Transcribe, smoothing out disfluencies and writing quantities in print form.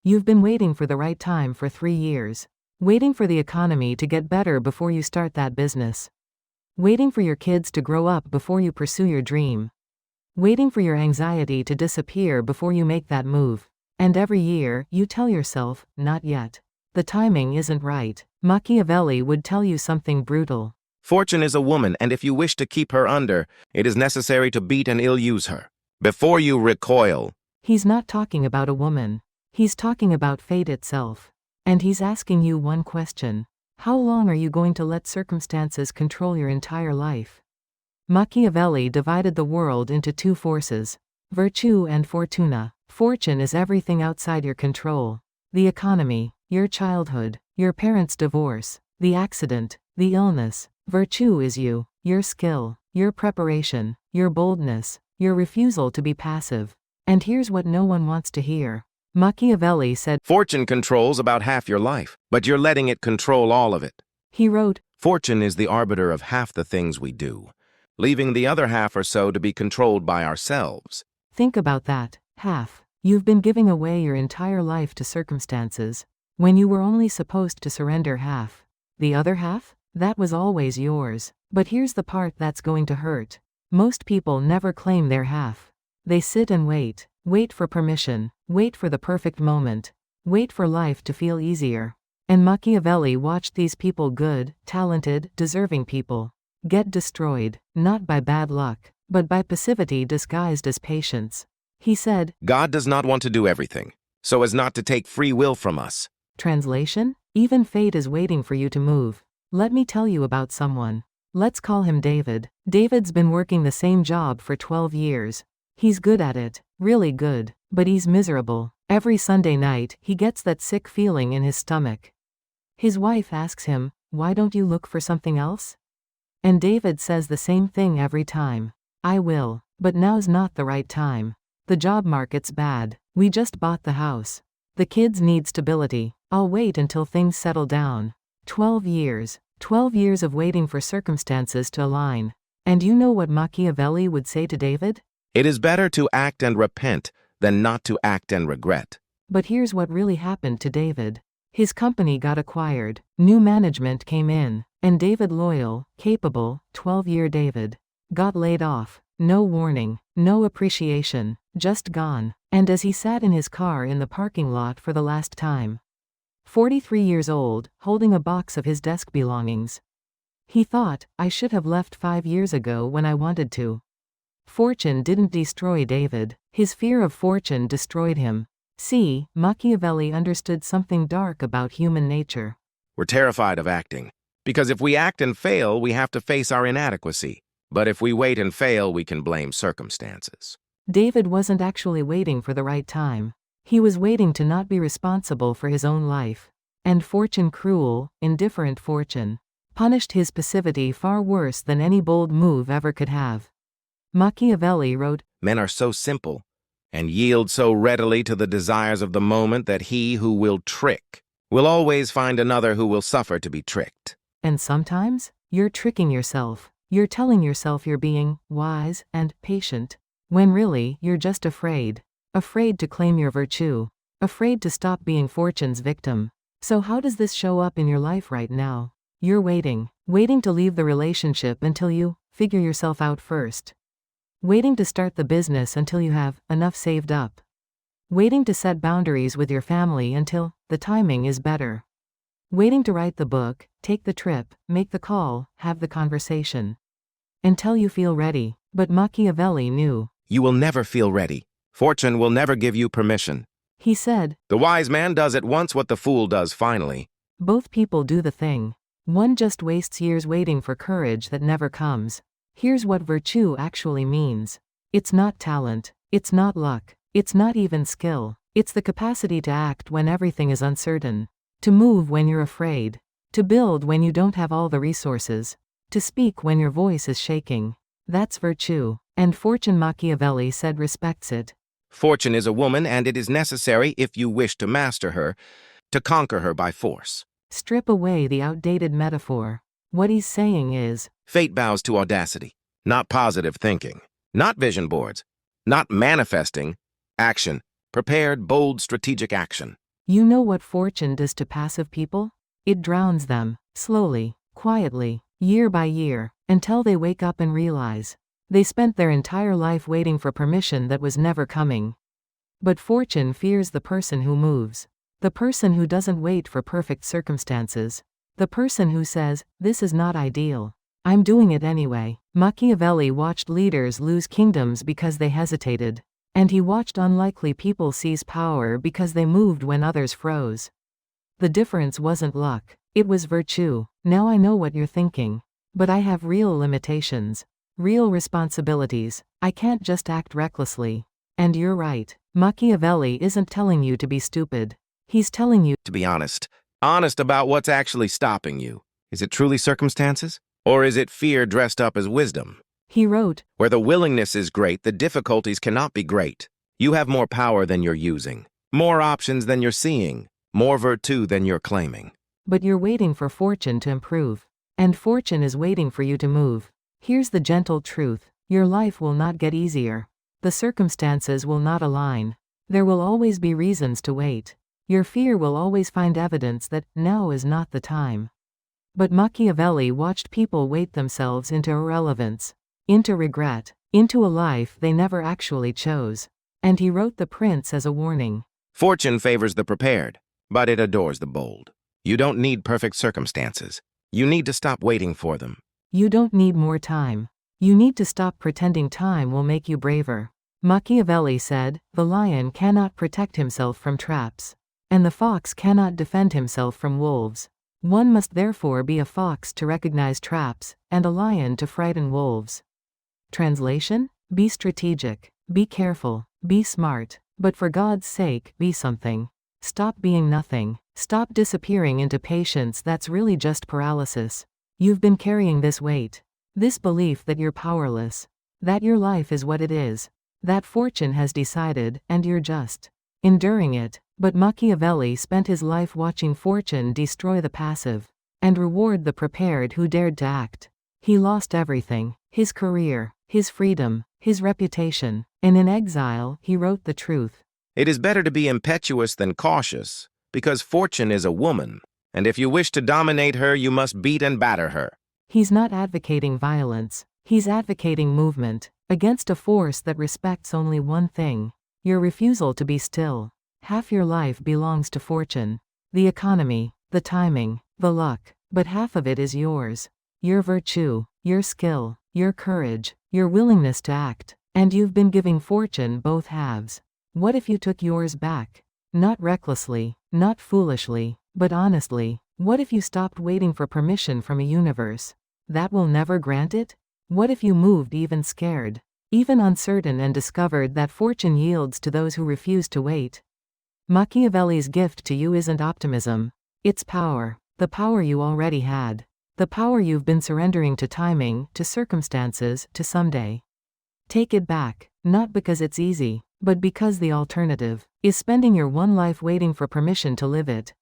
You've been waiting for the right time for 3 years. Waiting for the economy to get better before you start that business. Waiting for your kids to grow up before you pursue your dream. Waiting for your anxiety to disappear before you make that move. And every year, you tell yourself, not yet. The timing isn't right. Machiavelli would tell you something brutal. Fortune is a woman, and if you wish to keep her under, it is necessary to beat and ill-use her. Before you recoil. He's not talking about a woman. He's talking about fate itself. And he's asking you one question. How long are you going to let circumstances control your entire life? Machiavelli divided the world into two forces, virtue and fortuna. Fortune is everything outside your control. The economy, your childhood, your parents' divorce, the accident, the illness. Virtue is you, your skill, your preparation, your boldness, your refusal to be passive. And here's what no one wants to hear. Machiavelli said, Fortune controls about half your life, but you're letting it control all of it. He wrote, Fortune is the arbiter of half the things we do, leaving the other half or so to be controlled by ourselves. Think about that, half. You've been giving away your entire life to circumstances, when you were only supposed to surrender half. The other half? That was always yours. But here's the part that's going to hurt. Most people never claim their half. They sit and wait. Wait for permission. Wait for the perfect moment. Wait for life to feel easier. And Machiavelli watched these people, good, talented, deserving people, get destroyed, not by bad luck, but by passivity disguised as patience. He said, God does not want to do everything, so as not to take free will from us. Translation? Even fate is waiting for you to move. Let me tell you about someone. Let's call him David. David's been working the same job for 12 years. He's good at it, really good, but he's miserable. Every Sunday night, he gets that sick feeling in his stomach. His wife asks him, why don't you look for something else? And David says the same thing every time. I will, but now's not the right time. The job market's bad. We just bought the house. The kids need stability. I'll wait until things settle down. 12 years. 12 years of waiting for circumstances to align. And you know what Machiavelli would say to David? It is better to act and repent than not to act and regret. But here's what really happened to David. His company got acquired. New management came in. And David, loyal, capable, 12-year David, got laid off. No warning, no appreciation, just gone. And as he sat in his car in the parking lot for the last time, 43 years old, holding a box of his desk belongings, he thought, I should have left 5 years ago when I wanted to. Fortune didn't destroy David. His fear of fortune destroyed him. See, Machiavelli understood something dark about human nature. We're terrified of acting, because if we act and fail, we have to face our inadequacy. But if we wait and fail, we can blame circumstances. David wasn't actually waiting for the right time. He was waiting to not be responsible for his own life. And fortune, cruel, indifferent fortune, punished his passivity far worse than any bold move ever could have. Machiavelli wrote, Men are so simple, and yield so readily to the desires of the moment that he who will trick will always find another who will suffer to be tricked. And sometimes, you're tricking yourself. You're telling yourself you're being wise and patient, when really, you're just afraid. Afraid to claim your virtue. Afraid to stop being fortune's victim. So how does this show up in your life right now? You're waiting. Waiting to leave the relationship until you figure yourself out first. Waiting to start the business until you have enough saved up. Waiting to set boundaries with your family until the timing is better. Waiting to write the book, take the trip, make the call, have the conversation. Until you feel ready. But Machiavelli knew. You will never feel ready. Fortune will never give you permission. He said, The wise man does at once what the fool does finally. Both people do the thing. One just wastes years waiting for courage that never comes. Here's what virtue actually means. It's not talent. It's not luck. It's not even skill. It's the capacity to act when everything is uncertain. To move when you're afraid. To build when you don't have all the resources. To speak when your voice is shaking. That's virtue. And fortune, Machiavelli said, respects it. Fortune is a woman, and it is necessary, if you wish to master her, to conquer her by force. Strip away the outdated metaphor. What he's saying is, Fate bows to audacity, not positive thinking, not vision boards, not manifesting, action, prepared, bold, strategic action. You know what fortune does to passive people? It drowns them, slowly, quietly, year by year, until they wake up and realize they spent their entire life waiting for permission that was never coming. But fortune fears the person who moves. The person who doesn't wait for perfect circumstances. The person who says, "This is not ideal. I'm doing it anyway." Machiavelli watched leaders lose kingdoms because they hesitated. And he watched unlikely people seize power because they moved when others froze. The difference wasn't luck. It was virtue. Now I know what you're thinking. But I have real limitations. Real responsibilities. I can't just act recklessly. And you're right. Machiavelli isn't telling you to be stupid. He's telling you To be honest. Honest about what's actually stopping you. Is it truly circumstances? Or is it fear dressed up as wisdom? He wrote, Where the willingness is great, the difficulties cannot be great. You have more power than you're using. More options than you're seeing. More virtue than you're claiming. but you're waiting for fortune to improve. And fortune is waiting for you to move. Here's the gentle truth. Your life will not get easier. The circumstances will not align. There will always be reasons to wait. Your fear will always find evidence that now is not the time. But Machiavelli watched people wait themselves into irrelevance, into regret, into a life they never actually chose. And he wrote The Prince as a warning. Fortune favors the prepared, but it adores the bold. You don't need perfect circumstances. You need to stop waiting for them. You don't need more time. You need to stop pretending time will make you braver. Machiavelli said, the lion cannot protect himself from traps. And the fox cannot defend himself from wolves. One must therefore be a fox to recognize traps, and a lion to frighten wolves. Translation? Be strategic. Be careful. Be smart. But for God's sake, be something. Stop being nothing. Stop disappearing into patience that's really just paralysis. You've been carrying this weight. This belief that you're powerless. That your life is what it is. That fortune has decided, and you're just enduring it. But Machiavelli spent his life watching fortune destroy the passive and reward the prepared who dared to act. He lost everything. His career, his freedom, his reputation. And in exile, he wrote the truth. It is better to be impetuous than cautious, because fortune is a woman, and if you wish to dominate her, you must beat and batter her. He's not advocating violence. He's advocating movement, against a force that respects only one thing: your refusal to be still. Half your life belongs to fortune. The economy, the timing, the luck, but half of it is yours. Your virtue, your skill, your courage, your willingness to act. And you've been giving fortune both halves. What if you took yours back? Not recklessly, not foolishly, but honestly. What if you stopped waiting for permission from a universe that will never grant it? What if you moved even scared, even uncertain, and discovered that fortune yields to those who refuse to wait? Machiavelli's gift to you isn't optimism. It's power. The power you already had. The power you've been surrendering to timing, to circumstances, to someday. Take it back, not because it's easy, but because the alternative is spending your one life waiting for permission to live it.